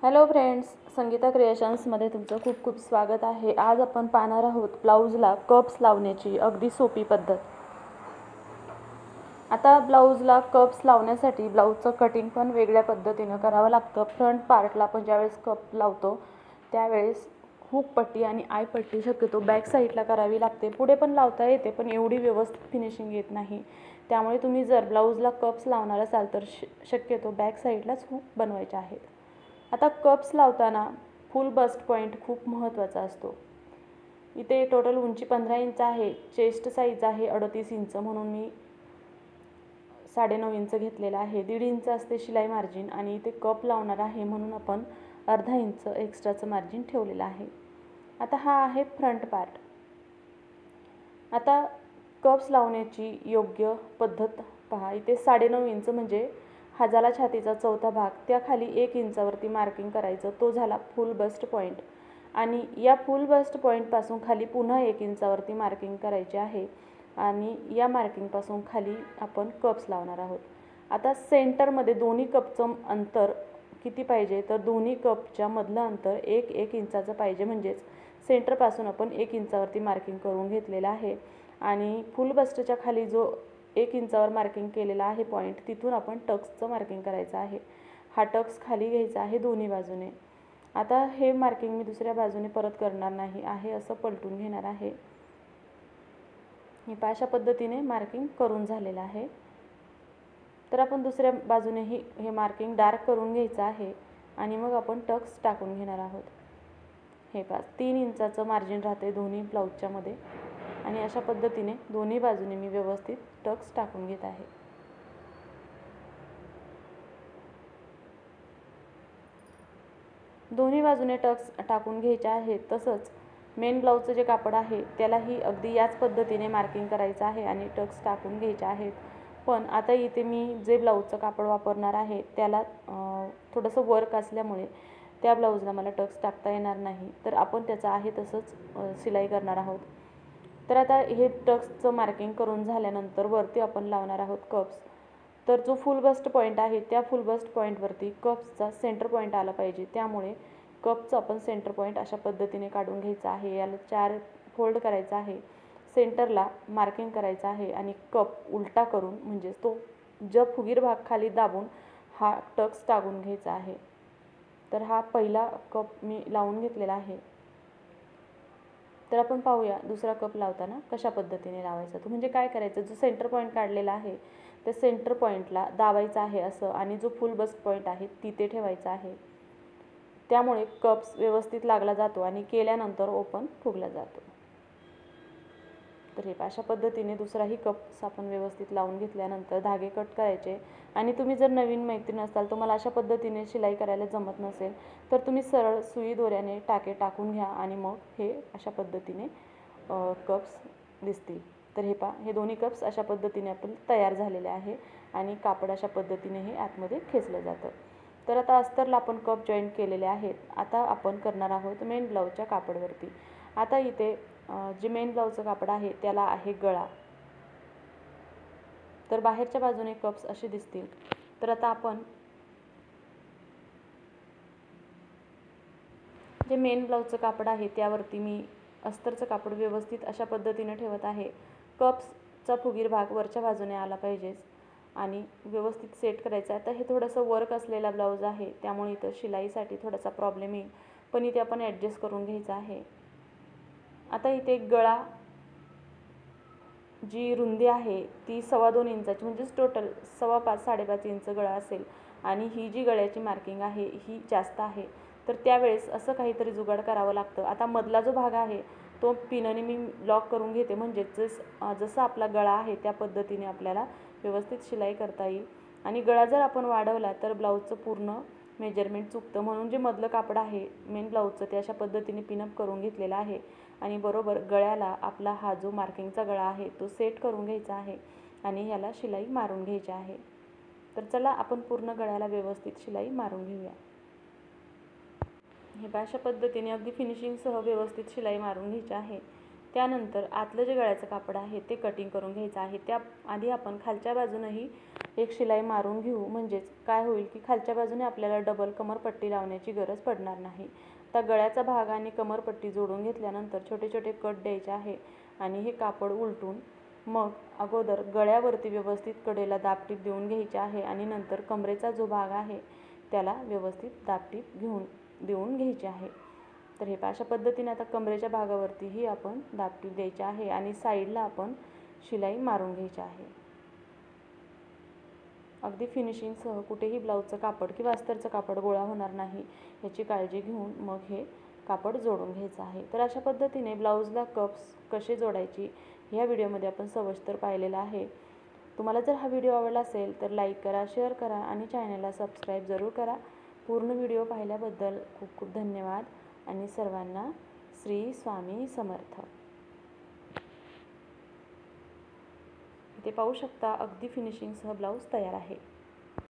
Hello friends, Sangeeta क्रिएशन्समध्ये तुमचं खूप खूप स्वागत आहे। आज आपण पाहणार आहोत ब्लाऊजला कप्स लावण्याची अगदी सोपी पद्धत। आता ब्लाऊजला कप्स लावण्यासाठी ब्लाऊजचं कटिंग पण वेगळ्या पद्धतीने करावं लागतं। फ्रंट पार्टला आपण ज्यावेळेस कप लावतो त्यावेळेस हुक पट्टी आणि आय पट्टी शक्यतो बॅक साईडला करावी लागते। पुढे पण लावता येते पण एवढी व्यवस्थित फिनिशिंग येत नाही। त्यामुळे तुम्ही जर ब्लाऊजला कप्स लावणार असाल तर शक्यतो बॅक साईडलाच हुक बनवायचे आहेत। आता कप्स लावताना फुल बस्ट पॉइंट खूप महत्त्वाचा असतो। इथे टोटल उंची 15 इंच आहे, चेस्ट साइज आहे 38 इंच, म्हणून मी 9.5 इंच घेतलेला आहे। 1.5 इंच असते शिलाई मार्जिन आणि इथे कप लावणार आहे म्हणून आपण अर्धा इंच एक्स्ट्राचं मार्जिन ठेवलेलं आहे। आता हा आहे फ्रंट पार्ट। आता कप्स लावण्याची योग्य पद्धत पहा। इथे 9.5 इंच म्हणजे हा झाला छातीचा चौथा भाग, त्या खाली 1 इंचावरती मार्किंग करायचं, तो झाला फुल बस्ट पॉइंट। आणि या फुल बस्ट पॉइंटपासून खाली पुन्हा 1 इंचावरती मार्किंग करायचे आहे आणि या मार्किंगपासून खाली आपण कप्स लावणार आहोत। आता सेंटरमध्ये दोन्ही कपचं अंतर किती पाहिजे तर दोन्ही कपच्या मधलं अंतर 1 इंचाचं पाहिजे, म्हणजेच सेंटरपासून आपण 1 इंचावरती मार्किंग करून घेतलेलं आहे। आणि फुल बस्टच्या खाली जो 1 इंचावर मार्किंग केलेला आहे पॉइंट, तिथून आपण टक्सचं मार्किंग करायचं आहे। हा टक्स खाली घ्यायचा आहे दोन्ही बाजूने। आता हे मार्किंग मी दुसऱ्या बाजूने परत करणार नाही आहे, असं पलटून घेणार आहे। हे अशा पद्धतीने मार्किंग करून झालेलं आहे। तर आपण दुसऱ्या बाजूनेही हे मार्किंग डार्क करून घ्यायचं आहे आणि मग आपण टक्स टाकून घेणार आहोत। हे 3 इंचाचं मार्जिन राहते दोन्ही ब्लाऊजच्या मध्ये आणि अशा पद्धतीने दोन्ही बाजूने मी व्यवस्थित टक्स टाकून घेत आहे। दोन्ही बाजूने टक्स टाकून घ्यायचे आहेत। तसंच मेन ब्लाऊजचं जे कापड आहे त्यालाही अगदी याच पद्धतीने मार्किंग करायचं आहे आणि टक्स टाकून घ्यायचे आहेत। पण आता इथे मी जे ब्लाऊजचं कापड वापरणार आहे त्याला थोडंसं वर्क असल्यामुळे त्या ब्लाऊजला मला टक्स टाकता येणार नाही, तर आपण त्याचं आहे तसंच शिलाई करणार आहोत। तर आता हे टक्सचं मार्किंग करून झाल्यानंतर वरती आपण लावणार आहोत कप्स। तर जो फुल बस्ट पॉइंट आहे त्या फुल बस्ट पॉइंटवरती कप्सचा सेंटर पॉइंट आला पाहिजे, त्यामुळे कपचं आपण सेंटर पॉइंट अशा पद्धतीने काढून घ्यायचा आहे। याला 4 फोल्ड करायचा आहे, सेंटरला मार्किंग करायचं आहे आणि कप उलटा करून म्हणजे तो जब फुगीर भाग खाली दाबून हा टक्स टाकून घ्यायचा आहे। तर हा पहिला कप मी लावून घेतलेला आहे। तर आपण पाहूया दुसरा कप लावताना कशा पद्धतीने लावायचा। तो म्हणजे काय करायचं, जो सेंटर पॉइंट काढलेला आहे त्या सेंटर पॉइंटला दाबायचं आहे असं, आणि जो फुल बस्ट पॉइंट आहे तिथे ठेवायचा आहे। त्यामुळे कप्स व्यवस्थित लागला जातो आणि केल्यानंतर ओपन फुगला जातो। तर हे अशा पद्धतीने दुसराही कप्स आपण व्यवस्थित लावून घेतल्यानंतर धागे कट करायचे। आणि तुम्ही जर नवीन मैत्रीण असाल, तुम्हाला अशा पद्धतीने शिलाई करायला जमत नसेल तर तुम्ही सरळ सुई दोऱ्याने टाके टाकून घ्या आणि मग हे अशा पद्धतीने कप्स दिसतील। तर हे पहा, हे दोन्ही कप्स अशा पद्धतीने आपण तयार झालेले आहे आणि कापड अशा पद्धतीने हे आतमध्ये खेचलं जातं। तर आता अस्तरला आपण कप जॉईंट केलेले आहेत। आता आपण करणार आहोत मेन ब्लाऊजच्या कापडवरती। आता इथे जे मेन ब्लाऊजचं कापड आहे त्याला आहे गळा। तर बाहेरच्या बाजूने कप्स असे दिसतील। तर आता आपण जे मेन ब्लाऊजचं कापड आहे त्यावरती मी अस्तरचं कापड व्यवस्थित अशा पद्धतीने ठेवत आहे। कप्सचा फुगीर भाग वरच्या बाजूने आला पाहिजे आणि व्यवस्थित सेट करायचं। आता हे थोडंसं वर्क असलेला ब्लाऊज आहे त्यामुळे इथं शिलाईसाठी थोडासा प्रॉब्लेम येईल, पण इथे आपण ॲडजस्ट करून घ्यायचं आहे। आता इथे गळा जी रुंदी आहे ती 2.25 इंचाची, म्हणजेच टोटल 5.5 इंच गळा असेल आणि ही जी गळ्याची मार्किंग आहे ही जास्त आहे। तर त्यावेळेस असं काहीतरी जुगाड करावं लागतं। आता मधला जो भाग आहे तो पिनने मी लॉक करून घेते, म्हणजे जसं आपला गळा आहे त्या पद्धतीने आपल्याला व्यवस्थित शिलाई करता येईल। आणि गळा जर आपण वाढवला तर ब्लाऊजचं पूर्ण मेजरमेंट चुकतं, म्हणून जे मधलं कापड आहे मेन ब्लाऊजचं ते अशा पद्धतीने पिनअप करून घेतलेलं आहे आणि बरोबर गळ्याला आपला हा जो मार्किंगचा गळा आहे तो सेट करून घ्यायचा आहे आणि याला शिलाई मारून घ्यायची आहे। तर चला आपण पूर्ण गळ्याला व्यवस्थित शिलाई मारून घेऊया। हे अशा पद्धतीने अगदी फिनिशिंगसह व्यवस्थित शिलाई मारून घ्यायची आहे। त्यानंतर आतलं जे गळ्याचं कापड आहे ते कटिंग करून घ्यायचं आहे। त्या आधी आपण खालच्या बाजूनही एक शिलाई मारून घेऊ. म्हणजेच काय होईल की खालच्या बाजूने आपल्याला डबल कमरपट्टी लावण्याची गरज पडणार नाही. आता गळ्याचा भाग आणि कमरपट्टी जोडून घेतल्यानंतर छोटे छोटे कट द्यायचे आहे आणि हे कापड उलटून मग अगोदर गळ्यावरती व्यवस्थित कडेला दाबटीप देऊन घ्यायची आहे आणि नंतर कमरेचा जो भाग आहे त्याला व्यवस्थित दाबटीप देऊन घ्यायची आहे. तर हे अशा पद्धतीने आता कमरेच्या भागावरतीही आपण दाबटीप द्यायची आहे आणि साईडला आपण शिलाई मारून घ्यायची आहे. अगदी फिनिशिंगसह कुठेही ब्लाऊजचं कापड किंवा अस्तरचं कापड गोळा होणार नाही याची काळजी घेऊन मग हे कापड जोडून घ्यायचं आहे. तर अशा पद्धतीने ब्लाऊजला कप्स कसे जोडायची ह्या व्हिडिओमध्ये आपण सविस्तर पाहिलेला आहे. तुम्हाला जर हा व्हिडिओ आवडला असेल तर लाईक करा, शेअर करा आणि चॅनलला सबस्क्राईब जरूर करा. पूर्ण व्हिडिओ पाहिल्याबद्दल खूप खूप धन्यवाद आणि सर्वांना श्री स्वामी समर्थ. इथे पाहू शकता अगदी फिनिशिंगसह ब्लाऊज तयार आहे.